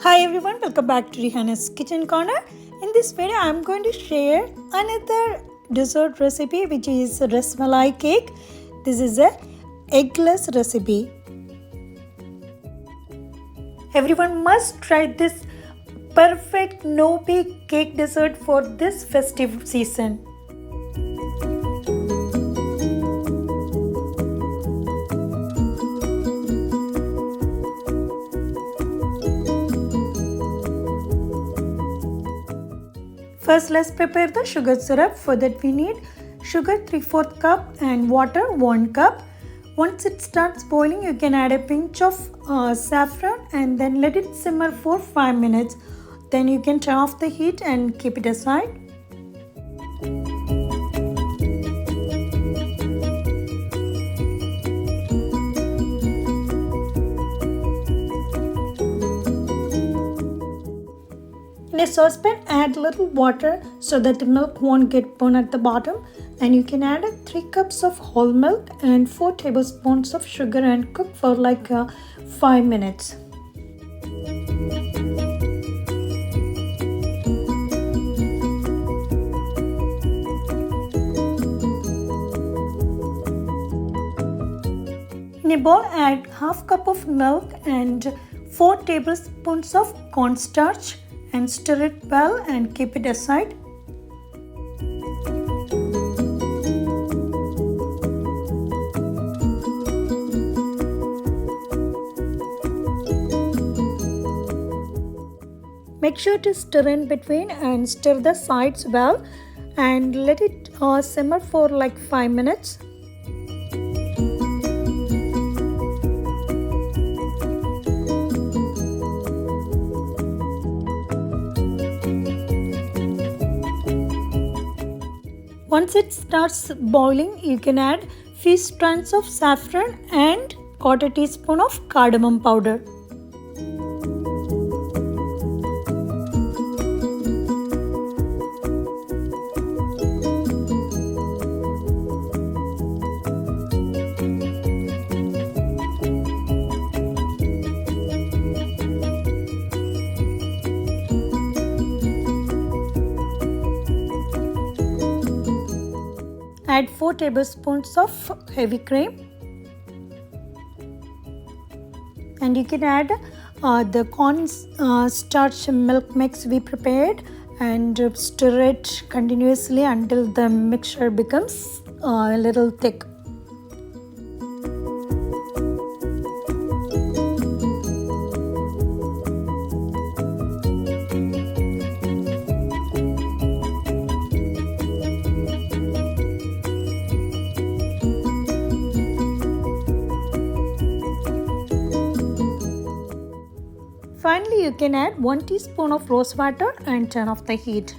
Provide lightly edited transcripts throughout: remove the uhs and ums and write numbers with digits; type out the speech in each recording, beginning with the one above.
Hi everyone, welcome back to Rihanna's Kitchen Corner. In this video, I'm going to share another dessert recipe which is Rasmalai cake. This is a eggless recipe. Everyone must try this perfect NoEgg cake dessert for this festive season. First, let's prepare the sugar syrup. For that, we need sugar 3/4 cup and water 1 cup. Once it starts boiling, you can add a pinch of saffron and then let it simmer for 5 minutes. Then you can turn off the heat and keep it aside. In a saucepan, add little water so that the milk won't get burned at the bottom, and you can add 3 cups of whole milk and 4 tablespoons of sugar and cook for like 5 minutes. In a bowl, add half cup of milk and 4 tablespoons of cornstarch and stir it well and keep it aside. Make sure to stir in between and stir the sides well and let it simmer for like 5 minutes. Once it starts boiling, you can add few strands of saffron and 1/4 teaspoon of cardamom powder. Add 4 tablespoons of heavy cream, and you can add the corn starch milk mix we prepared and stir it continuously until the mixture becomes a little thick. Finally, you can add 1 teaspoon of rose water and turn off the heat.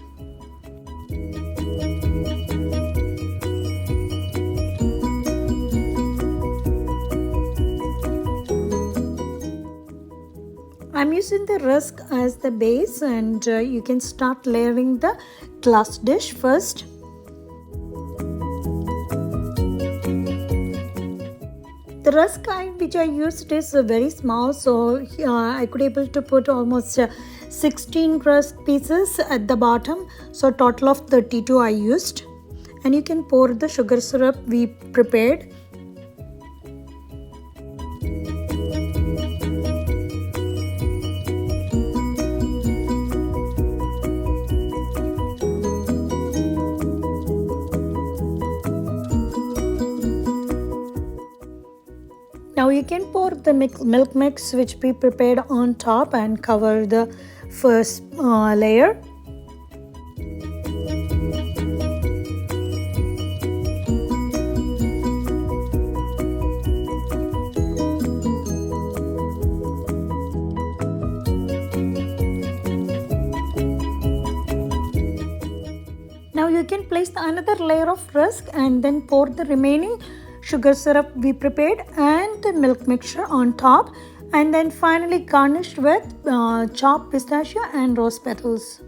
I'm using the rusk as the base, and you can start layering the glass dish first. The rusk which I used is very small, so I could able to put almost 16 rusk pieces at the bottom, so total of 32 I used. And you can pour the sugar syrup we prepared. Now you can pour the milk mix which we prepared on top and cover the first layer. Now you can place another layer of rusk and then pour the remaining sugar syrup we prepared and the milk mixture on top, and then finally garnish with chopped pistachio and rose petals.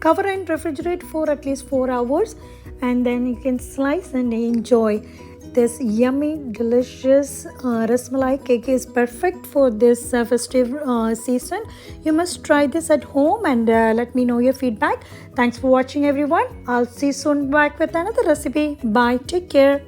Cover and refrigerate for at least 4 hours, and then you can slice and enjoy. This yummy, delicious Rasmalai cake is perfect for this festive season. You must try this at home and let me know your feedback. Thanks for watching, everyone. I'll see you soon back with another recipe. Bye. Take care.